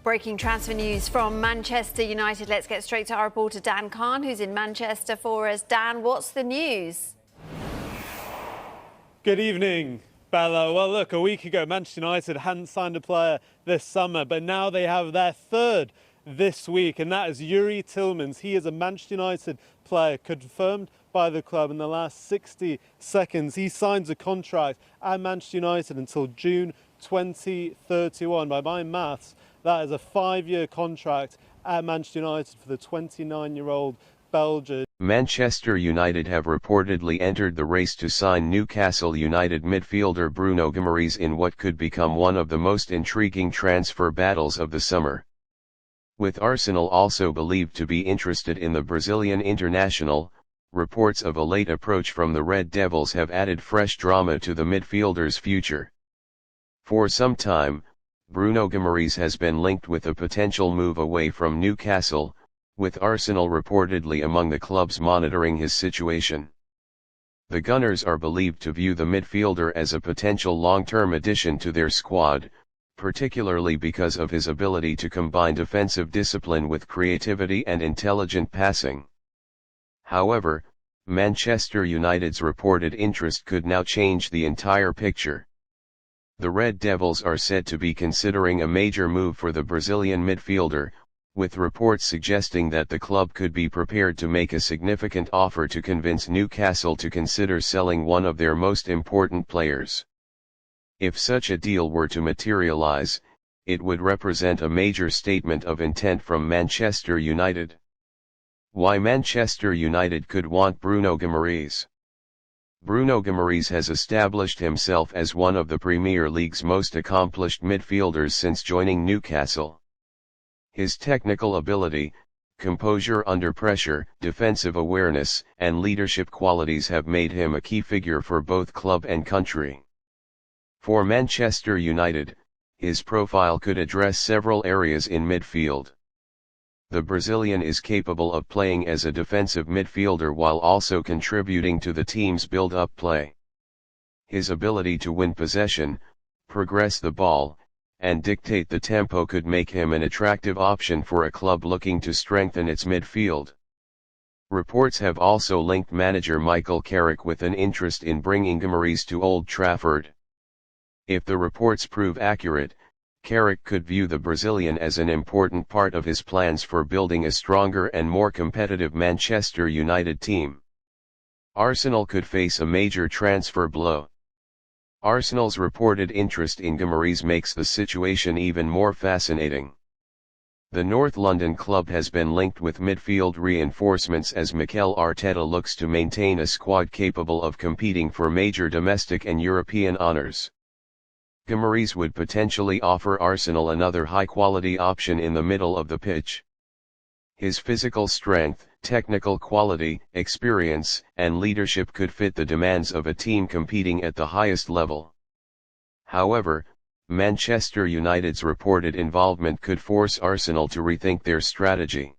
Breaking transfer news from Manchester United. Let's get straight to our reporter Dan Khan, who's in Manchester for us. Dan, what's the news? Good evening, Bella. Well, look, a week ago, Manchester United hadn't signed a player this summer, but now they have their third this week, and that is Youri Tielemans. He is a Manchester United player confirmed by the club in the last 60 seconds. He signs a contract at Manchester United until June 2031. By my maths, that is a 5-year contract at Manchester United for the 29-year-old Belgian. Manchester United have reportedly entered the race to sign Newcastle United midfielder Bruno Guimarães in what could become one of the most intriguing transfer battles of the summer. With Arsenal also believed to be interested in the Brazilian international, reports of a late approach from the Red Devils have added fresh drama to the midfielder's future. For some time, Bruno Guimarães has been linked with a potential move away from Newcastle, with Arsenal reportedly among the clubs monitoring his situation. The Gunners are believed to view the midfielder as a potential long-term addition to their squad, particularly because of his ability to combine defensive discipline with creativity and intelligent passing. However, Manchester United's reported interest could now change the entire picture. The Red Devils are said to be considering a major move for the Brazilian midfielder, with reports suggesting that the club could be prepared to make a significant offer to convince Newcastle to consider selling one of their most important players. If such a deal were to materialize, it would represent a major statement of intent from Manchester United. Why Manchester United could want Bruno Guimarães? Bruno Guimarães has established himself as one of the Premier League's most accomplished midfielders since joining Newcastle. His technical ability, composure under pressure, defensive awareness, and leadership qualities have made him a key figure for both club and country. For Manchester United, his profile could address several areas in midfield. The Brazilian is capable of playing as a defensive midfielder while also contributing to the team's build-up play. His ability to win possession, progress the ball, and dictate the tempo could make him an attractive option for a club looking to strengthen its midfield. Reports have also linked manager Michael Carrick with an interest in bringing Guimarães to Old Trafford. If the reports prove accurate, Carrick could view the Brazilian as an important part of his plans for building a stronger and more competitive Manchester United team. Arsenal could face a major transfer blow. Arsenal's reported interest in Guimarães makes the situation even more fascinating. The North London club has been linked with midfield reinforcements as Mikel Arteta looks to maintain a squad capable of competing for major domestic and European honours. Guimarães would potentially offer Arsenal another high-quality option in the middle of the pitch. His physical strength, technical quality, experience, and leadership could fit the demands of a team competing at the highest level. However, Manchester United's reported involvement could force Arsenal to rethink their strategy.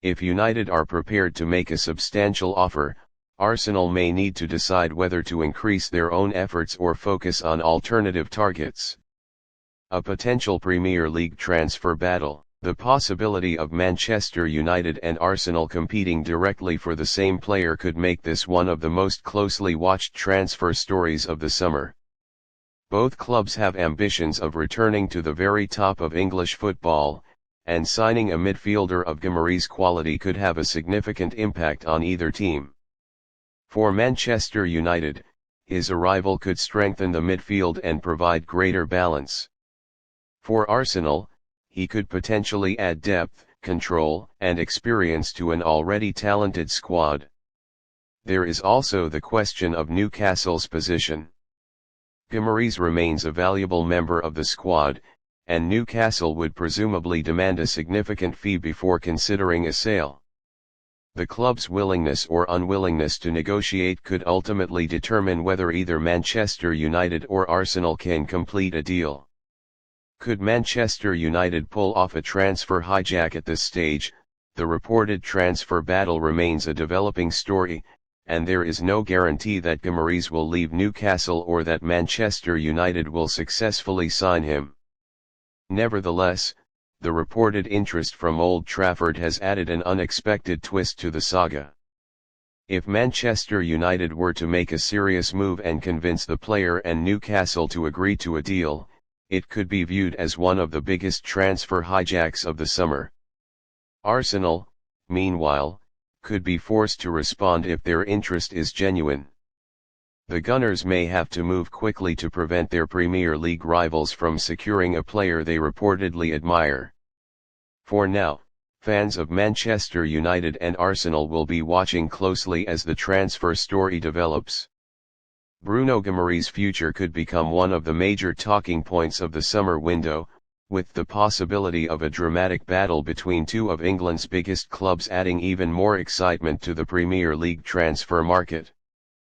If United are prepared to make a substantial offer, Arsenal may need to decide whether to increase their own efforts or focus on alternative targets. A potential Premier League transfer battle. The possibility of Manchester United and Arsenal competing directly for the same player could make this one of the most closely watched transfer stories of the summer. Both clubs have ambitions of returning to the very top of English football, and signing a midfielder of Guimarães' quality could have a significant impact on either team. For Manchester United, his arrival could strengthen the midfield and provide greater balance. For Arsenal, he could potentially add depth, control, and experience to an already talented squad. There is also the question of Newcastle's position. Guimarães remains a valuable member of the squad, and Newcastle would presumably demand a significant fee before considering a sale. The club's willingness or unwillingness to negotiate could ultimately determine whether either Manchester United or Arsenal can complete a deal. Could Manchester United pull off a transfer hijack at this stage? The reported transfer battle remains a developing story, and there is no guarantee that Guimarães will leave Newcastle or that Manchester United will successfully sign him. Nevertheless, the reported interest from Old Trafford has added an unexpected twist to the saga. If Manchester United were to make a serious move and convince the player and Newcastle to agree to a deal, it could be viewed as one of the biggest transfer hijacks of the summer. Arsenal, meanwhile, could be forced to respond if their interest is genuine. The Gunners may have to move quickly to prevent their Premier League rivals from securing a player they reportedly admire. For now, fans of Manchester United and Arsenal will be watching closely as the transfer story develops. Bruno Guimarães' future could become one of the major talking points of the summer window, with the possibility of a dramatic battle between two of England's biggest clubs adding even more excitement to the Premier League transfer market.